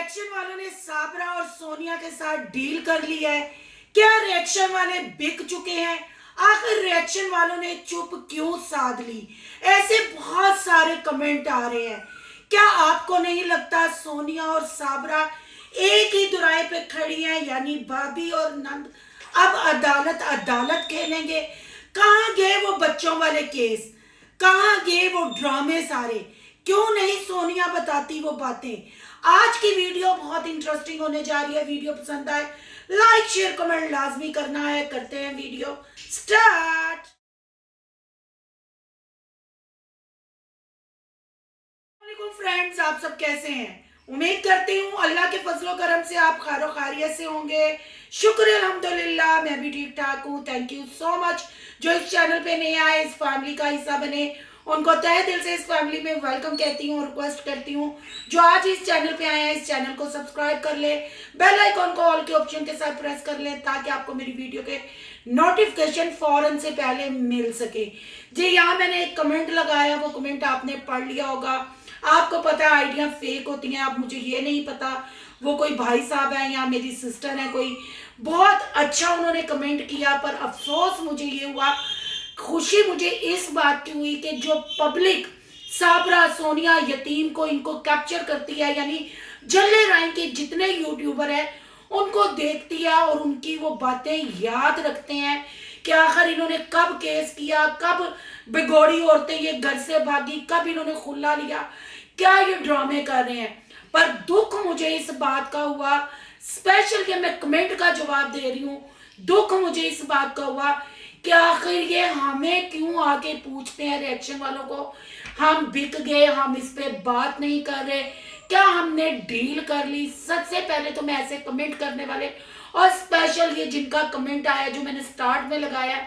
Reaction वालों ने साबरा और सोनिया के साथ डील कर ली है? क्या रिएक्शन वाले बिक चुके हैं? आखिर रिएक्शन वालों ने चुप क्यों साध ली? ऐसे बहुत सारे कमेंट आ रहे हैं। क्या आपको नहीं लगता सोनिया और साबरा एक ही दुराए पे खड़ी हैं, यानी भाभी और नंद अब अदालत अदालत खेलेंगे? कहाँ गए वो बच्चों वाले केस? कहाँ गए वो ड्रामे सारे? क्यों नहीं सोनिया बताती वो बातें? आज की वीडियो बहुत इंटरेस्टिंग होने जा रही है। वीडियो पसंद आए लाइक शेयर कमेंट लाजमी करना है। करते हैं वीडियो स्टार्ट। फ्रेंड्स, आप सब कैसे हैं? उम्मीद करती हूँ अल्लाह के फजलो करम से आप खैरो खैरियत से होंगे। शुक्र अल्हम्दुलिल्लाह, मैं भी ठीक ठाक हूँ। Thank you so much. जो इस चैनल पे नए आए, इस फैमिली का हिस्सा बने, उनको तहे दिल से इस फैमिली में वेलकम कहती हूँ। रिक्वेस्ट करती हूँ जो आज इस चैनल पे आए हैं, इस चैनल को सब्सक्राइब कर ले, बेल आइकॉन को ऑल के ऑप्शन के साथ प्रेस कर ले, ताकि आपको मेरी वीडियो के नोटिफिकेशन फौरन से पहले मिल सके। जी, यहाँ मैंने एक कमेंट लगाया, वो कमेंट आपने पढ़ लिया होगा। आपको पता है आइडिया फेक होती हैं। अब मुझे ये नहीं पता वो कोई भाई साहब है या मेरी सिस्टर है कोई। बहुत अच्छा उन्होंने कमेंट किया, पर अफसोस मुझे ये हुआ, खुशी मुझे इस बात की हुई कि जो पब्लिक साबरा सोनिया यतीम को इनको कैप्चर करती है, यानी जल्ले राय के जितने यूट्यूबर है उनको देखती है और उनकी वो बातें याद रखते हैं कि आखिर इन्होंने कब केस किया, कब बिगोड़ी औरतें ये घर से भागी, कब इन्होंने खुला लिया, क्या ये ड्रामे कर रहे हैं। पर दुख मुझे इस बात का हुआ, स्पेशल कि मैं कमेंट का जवाब दे रही हूँ, दुख मुझे इस बात का हुआ कि आखिर ये हमें क्यों आके पूछते हैं रिएक्शन वालों को, हम बिक गए, हम इस पे बात नहीं कर रहे, क्या हमने डील कर ली। सबसे पहले तो मैं ऐसे कमेंट करने वाले और स्पेशल ये जिनका कमेंट आया जो मैंने स्टार्ट में लगाया,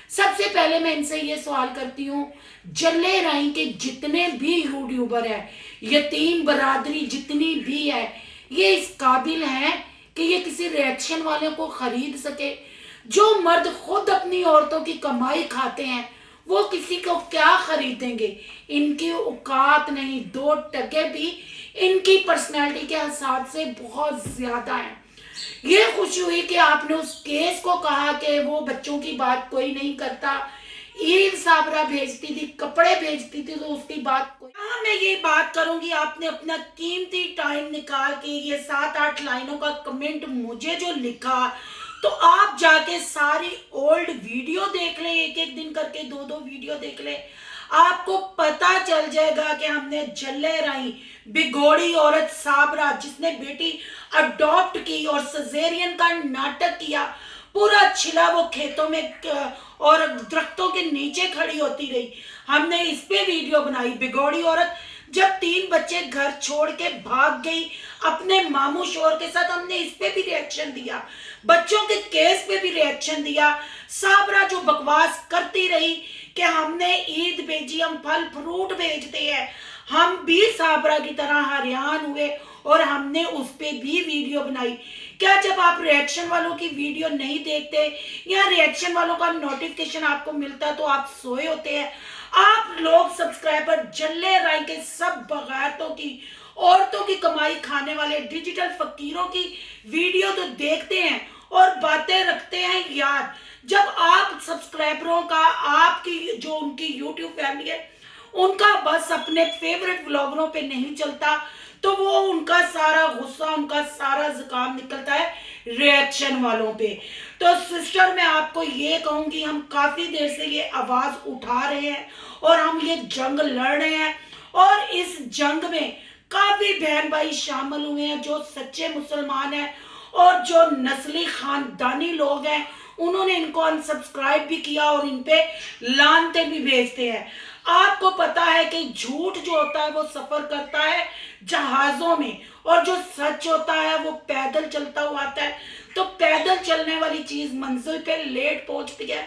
सबसे पहले मैं इनसे ये सवाल करती हूँ, जल्ले राई के जितने भी यूट्यूबर है, यतीम बरादरी जितनी भी है, ये इस काबिल हैं कि ये किसी रिएक्शन वाले को खरीद सके? जो मर्द खुद अपनी औरतों की कमाई खाते हैं वो किसी को क्या खरीदेंगे? इनकी औकात नहीं, 2 टके भी इनकी पर्सनैलिटी के हिसाब से बहुत ज्यादा है। ये खुशी हुई कि आपने उस केस को कहा कि वो बच्चों की बात कोई नहीं करता, ईद साबरा भेजती थी, कपड़े भेजती थी, तो उसकी बात कोई। हाँ, मैं ये बात करूंगी, आपने अपना कीमती टाइम निकाल के ये 7-8 लाइनों का कमेंट मुझे जो लिखा, तो आप जाके सारी ओल्ड वीडियो देख ले, एक एक दिन करके 2-2 वीडियो देख ले, आपको पता चल जाएगा कि हमने जल्ले राई बिगोड़ी औरत साबरा जिसने बेटी अडॉप्ट की और सजेरियन का नाटक किया, पूरा छिला वो खेतों में और दरख्तों के नीचे खड़ी होती रही, हमने इस पे वीडियो बनाई। बिगोड़ी औरत जब 3 बच्चे घर छोड़ के भाग गई अपने मामू शोर के साथ, हमने इस पे भी रिएक्शन दिया, बच्चों के केस पे भी रिएक्शन दिया। साबरा जो बकवास करती रही कि हमने ईद भेजी, हम फल फ्रूट भेजते हैं, हम भी साबरा की तरह हरियान हुए और हमने उस पे भी वीडियो बनाई। क्या जब आप रिएक्शन वालों की वीडियो नहीं देखते या रिएक्शन वालों का नोटिफिकेशन आपको मिलता तो आप सोए होते हैं? आप लोग सब्सक्राइबर जल्ले राय के सब बगैरतों की, औरतों की कमाई खाने वाले डिजिटल फकीरों की वीडियो तो देखते हैं और बातें रखते हैं याद। जब आप सब्सक्राइबरों का, आपकी जो उनकी यूट्यूब फैमिली है, उनका बस अपने फेवरेट ब्लॉगरों पे नहीं चलता, तो वो उनका सारा गुस्सा, उनका सारा जुकाम निकलता है रिएक्शन वालों पे। तो सिस्टर, मैं आपको ये कहूंगी, हम काफी देर से ये आवाज उठा रहे हैं और हम ये जंग लड़ रहे हैं, और इस जंग में काफी बहन भाई शामिल हुए हैं जो सच्चे मुसलमान हैं और जो नस्ली खानदानी लोग हैं, उन्होंने इनको अनसब्सक्राइब भी किया और इन पे लानते भी भेजते हैं। आपको पता है कि झूठ जो होता है वो सफर करता है जहाजों में, और जो सच होता है वो पैदल चलता हुआ आता है। तो पैदल चलने वाली चीज मंजिल पे लेट पहुंचती है,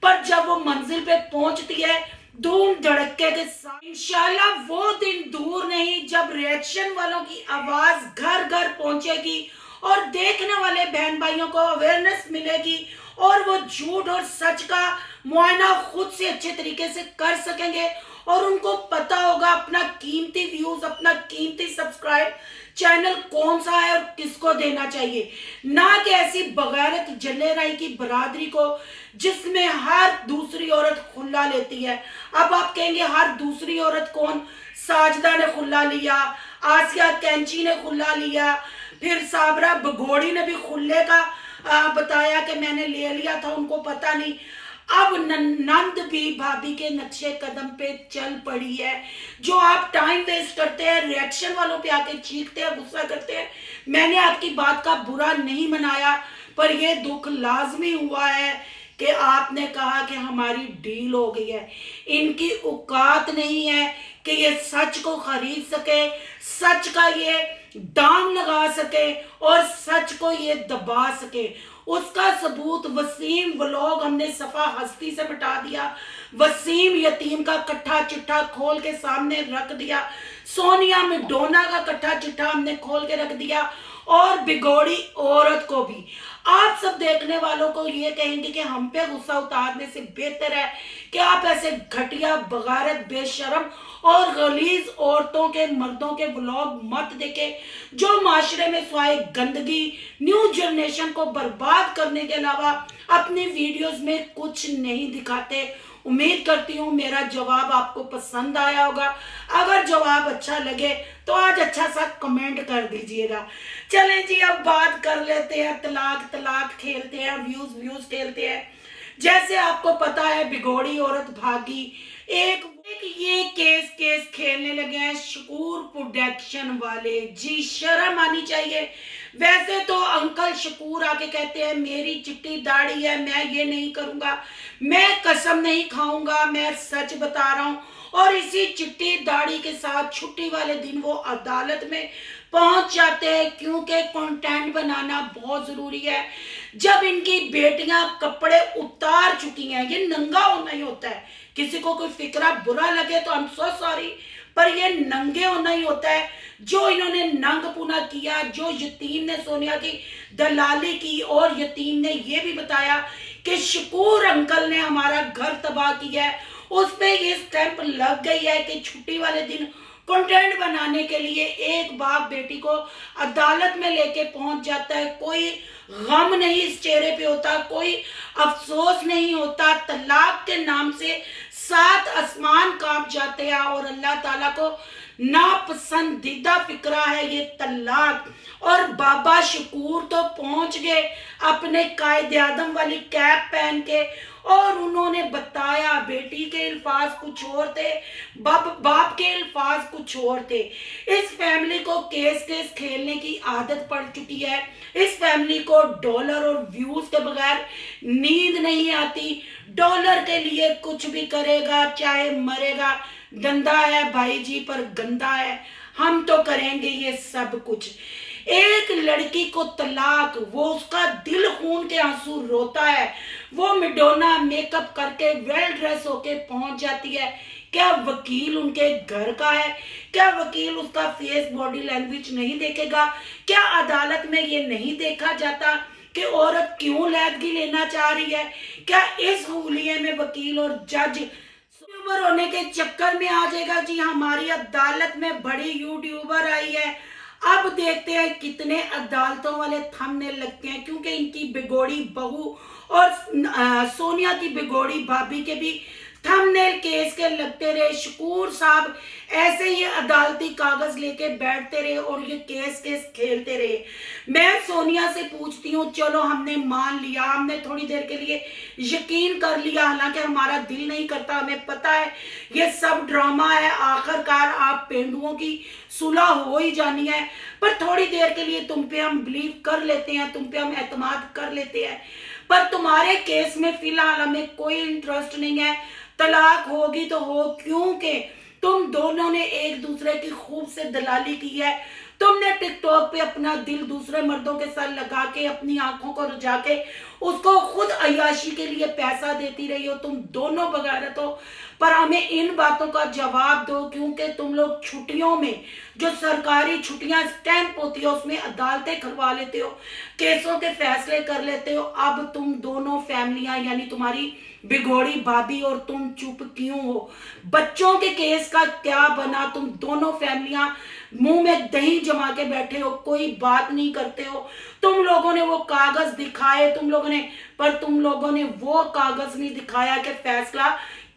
पर जब वो मंजिल पे पहुंचती है धूम धड़के के साथ, इंशाल्लाह वो दिन दूर नहीं जब रिएक्शन वालों की आवाज घर घर पहुंचेगी और देखने वाले बहन भाइयों को अवेयरनेस मिलेगी और वो झूठ और सच का मुआयना खुद से अच्छे तरीके से कर सकेंगे اور ان کو پتا ہوگا اپنا قیمتی ویوز، اپنا قیمتی سبسکرائب چینل کون سا ہے اور کس کو دینا چاہیے، نہ کہ ایسی بغیرت جلے رائی کی برادری کو جس میں ہر دوسری عورت خلا لیتی ہے۔ اب آپ کہیں گے ہر دوسری عورت کون؟ ساجدہ نے خلا لیا، آسیہ کینچی نے خلا لیا، پھر صابرہ بگوڑی نے بھی خلے کا بتایا کہ میں نے لے لیا تھا، ان کو پتا نہیں۔ اب نند بھی بھابی کے نقشے قدم پہ چل پڑی ہے۔ جو آپ ٹائم ویسٹ کرتے ہیں، ریاکشن والوں پہ آ کے چیختے ہیں، غصہ کرتے ہیں، میں نے آپ کی بات کا برا نہیں منایا، پر یہ دکھ لازمی ہوا ہے کہ آپ نے کہا کہ ہماری ڈیل ہو گئی ہے۔ ان کی اوقات نہیں ہے کہ یہ سچ کو خرید سکے، سچ کا یہ دام لگا سکے اور سچ کو یہ دبا سکے۔ اس کا ثبوت وسیم ولاگ ہم نے صفحہ ہستی سے مٹا دیا، وسیم یتیم کا کٹھا چٹھا کھول کے سامنے رکھ دیا، سونیا میڈونا کا کٹھا چٹھا ہم نے کھول کے رکھ دیا، اور بگوڑی عورت کو بھی۔ آپ سب دیکھنے والوں کو یہ کہیں گے کہ ہم پہ غصہ اتارنے سے بہتر ہے کہ آپ ایسے گھٹیا، بغارت، بے شرم اور غلیظ عورتوں کے، مردوں کے ولاگ مت دیکھیں جو معاشرے میں سوائے گندگی، نیو جنریشن کو برباد کرنے کے علاوہ اپنی ویڈیوز میں کچھ نہیں دکھاتے۔ امید کرتی ہوں میرا جواب آپ کو پسند آیا ہوگا۔ اگر جواب اچھا لگے تو آج اچھا سا کمنٹ کر دیجئے گا۔ چلیں جی اب بات کر لیتے ہیں، طلاق کھیلتے ہیں، ویوز کھیلتے ہیں۔ جیسے آپ کو پتا ہے بگوڑی عورت بھاگی، ایک یہ کیس کھیلنے لگے ہیں شکور پروڈکشن والے۔ جی شرم آنی چاہیے۔ ویسے تو انکل شکور آ کے کہتے ہیں میری چٹی داڑھی ہے، میں یہ نہیں کروں گا، میں قسم نہیں کھاؤں گا، میں سچ بتا رہا ہوں۔ اور اسی چٹی داڑھی کے ساتھ چھٹی والے دن وہ عدالت میں پہنچ جاتے ہیں کیونکہ کنٹینٹ بنانا بہت ضروری ہے۔ جب ان کی بیٹیاں کپڑے اتار چکی ہیں، یہ ننگا ہونا ہی ہوتا ہے، کسی کو کوئی فکرہ برا لگے تو I'm so sorry، پر یہ ننگے ہونا ہی ہوتا ہے۔ جو انہوں نے ننگ پونا کیا، جو یتیم نے سونیا کی دلالی کی اور یتیم نے یہ بھی بتایا کہ شکور انکل نے ہمارا گھر تباہ کیا ہے، اس پہ یہ سٹیمپ لگ گئی ہے کہ چھٹی والے دن کنٹینٹ بنانے کے لیے ایک باپ بیٹی کو عدالت میں لے کے پہنچ جاتا ہے۔ کوئی غم نہیں اس چہرے پہ ہوتا، کوئی افسوس نہیں ہوتا۔ طلاق کے نام سے 7 آسمان کانپ جاتے ہیں اور اللہ تعالیٰ کو ناپسندیدہ فکرہ ہے یہ طلاق۔ اور بابا شکور تو پہنچ گئے اپنے قائد اعظم والی کیپ پہن کے، اور انہوں نے بتایا بیٹی کے الفاظ کچھ اور تھے، باپ کے الفاظ کچھ اور تھے۔ اس فیملی کو کیس کھیلنے کی عادت پڑ چکی ہے۔ اس فیملی کو ڈالر اور ویوز کے بغیر نیند نہیں آتی۔ ڈالر کے لیے کچھ بھی کرے گا، چاہے مرے گا۔ گندا ہے بھائی جی، پر گندا ہے، ہم تو کریں گے یہ سب کچھ۔ ایک لڑکی کو طلاق، وہ اس کا دل خون کے آنسو روتا ہے، وہ میڈونا میک اپ کر کے ویل ڈریس ہو کے پہنچ جاتی ہے۔ کیا وکیل ان کے گھر کا ہے؟ کیا وکیل اس کا فیس باڈی لینگویج نہیں دیکھے گا؟ کیا عدالت میں یہ نہیں دیکھا جاتا کہ عورت کیوں علیحدگی لینا چاہ رہی ہے؟ کیا اس حولیے میں وکیل اور جج یوٹیوبر ہونے کے چکر میں آ جائے گا؟ جی ہماری عدالت میں بڑی یوٹیوبر آئی ہے، اب دیکھتے ہیں کتنے عدالتوں والے تھمنے لگتے ہیں، کیونکہ ان کی بگوڑی بہو اور سونیا کی بگوڑی بھابی کے بھی تھمنیل کیس کے لگتے رہے۔ شکور صاحب ایسے ہی عدالتی کاغذ لے کے بیٹھتے رہے اور یہ کیس کھیلتے رہے۔ میں سونیا سے پوچھتی ہوں چلو ہم نے مان لیا، ہم نے تھوڑی دیر کے لیے یقین کر لیا، حالانکہ ہمارا دل نہیں کرتا، ہمیں پتا ہے یہ سب ڈرامہ ہے، آخر کار آپ پینڈوؤں کی صلح ہو ہی جانی ہے، پر تھوڑی دیر کے لیے تم پہ ہم بلیو کر لیتے ہیں، تم پہ ہم اعتماد کر لیتے ہیں، پر تمہارے کیس میں فی الحال ہمیں کوئی انٹرسٹ نہیں ہے۔ طلاق ہوگی تو ہو، کیونکہ تم دونوں نے ایک دوسرے کی خوب سے دلالی کی ہے۔ تم نے ٹک ٹاک پہ اپنا دل دوسرے مردوں کے ساتھ لگا کے، اپنی آنکھوں کو رجا کے اس کو خود عیاشی کے لیے پیسہ دیتی رہی ہو، تم دونوں بغیرت ہو۔ پر ہمیں ان باتوں کا جواب دو، کیونکہ تم لوگ چھٹیوں میں جو سرکاری چھٹیاں سٹیمپ ہوتی ہے اس میں عدالتیں کھلوا لیتے ہو، کیسوں کے فیصلے کر لیتے ہو۔ اب تم دونوں فیملیاں یعنی تمہاری बिगोड़ी भाभी और तुम चुप क्यों हो? बच्चों के केस का क्या बना? तुम दोनों फैमिलियां मुंह में दही जमा के बैठे हो, कोई बात नहीं करते हो। तुम लोगों ने वो कागज दिखाए, तुम लोगों ने, पर तुम लोगों ने वो कागज नहीं दिखाया कि फैसला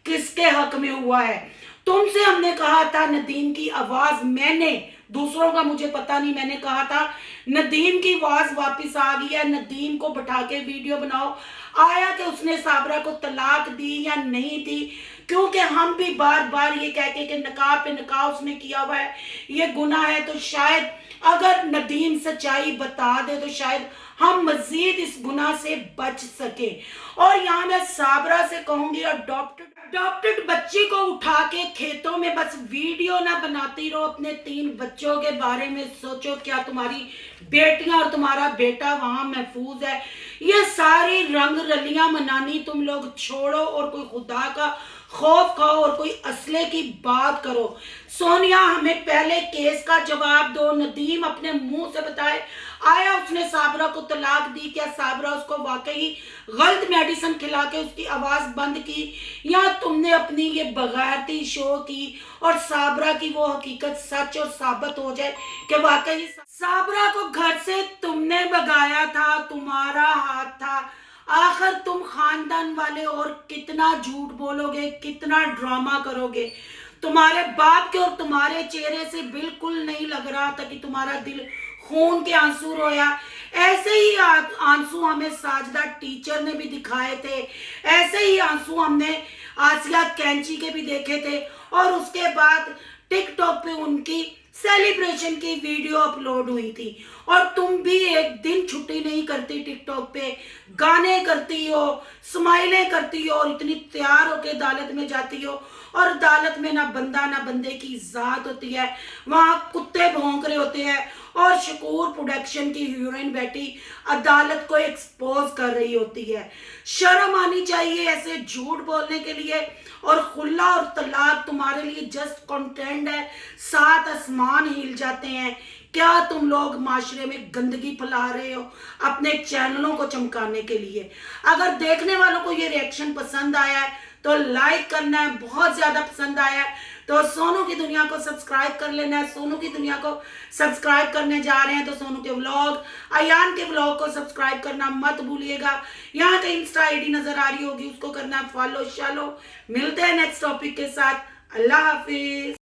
किसके हक में हुआ है। तुमसे हमने कहा था नदीम की आवाज, मैंने, दूसरों का मुझे पता नहीं, मैंने कहा था नदीम की आवाज वापस आ गई है, नदीम को बैठा के वीडियो बनाओ। आया कि उसने साबरा को तलाक दी या नहीं दी, क्योंकि हम भी बार बार ये कह के कि निकाह पे निकाह उसने किया हुआ है, ये गुनाह है, तो शायद अगर नदीम सच्चाई बता दे तो शायद हम मजीद इस गुनाह से बच सके। और यहाँ मैं साबरा से कहूंगी, अडॉप्टेड बच्ची को उठा के खेतों में बस वीडियो ना बनाती रहो, अपने 3 बच्चों के बारे में सोचो। क्या तुम्हारी बेटियां और तुम्हारा बेटा वहां महफूज है? ये सारी रंग रलियां मनानी तुम लोग छोड़ो और कोई खुदा का खौफ खाओ और कोई असले की बात करो। सोनिया, हमें पहले केस का जवाब दो। नदीम अपने मुंह से बताए, आया उसने साबरा को तलाक दी? क्या साबरा उसको वाकई गलत मेडिसिन खिला के उसकी आवाज बंद की, या तुमने अपनी ये बगैरती शो की और साबरा की वो हकीकत सच और साबित हो जाए कि वाकई साबरा को घर से तुमने भगाया था, तुम्हारा हाथ था? आखिर तुम खानदान वाले और कितना झूठ बोलोगे, कितना ड्रामा करोगे? तुम्हारे बाप के और तुम्हारे चेहरे से बिल्कुल नहीं लग रहा था कि तुम्हारा दिल खून के आंसू रोया। ऐसे ही आंसू हमें साजदा टीचर ने भी दिखाए थे, ऐसे ही आंसू हमने आसिया कैंची के भी देखे थे। और उसके बाद टिकटॉक पे उनकी सेलिब्रेशन की वीडियो अपलोड हुई थी, और तुम भी एक दिन छुट्टी नहीं करती, टिकटॉक पे गाने करती हो, स्माइलें करती हो और इतनी तैयार होकर अदालत में जाती हो। और अदालत में ना बंदा ना बंदे की जात होती है, वहां कुत्ते भौंक रहे होते हैं, और शकूर प्रोडक्शन की हीरोइन बेटी अदालत को एक्सपोज कर रही होती है। शर्म आनी चाहिए ऐसे झूठ बोलने के लिए। और खुला और तलाक तुम्हारे लिए जस्ट कंटेंट है, 7 आसमान हिल जाते हैं। क्या तुम लोग माशरे में गंदगी फैला रहे हो अपने चैनलों को चमकाने के लिए? अगर देखने वालों को ये रिएक्शन पसंद आया है तो लाइक करना है, बहुत ज्यादा पसंद आया है तो सोनू की दुनिया को सब्सक्राइब कर लेना है। सोनू की दुनिया को सब्सक्राइब करने जा रहे हैं तो सोनू के व्लॉग, अयान के व्लॉग को सब्सक्राइब करना मत भूलिएगा। यहाँ का इंस्टा आईडी नजर आ रही होगी, उसको करना फॉलो शालो। मिलते हैं नेक्स्ट टॉपिक के साथ। अल्लाह हाफिज।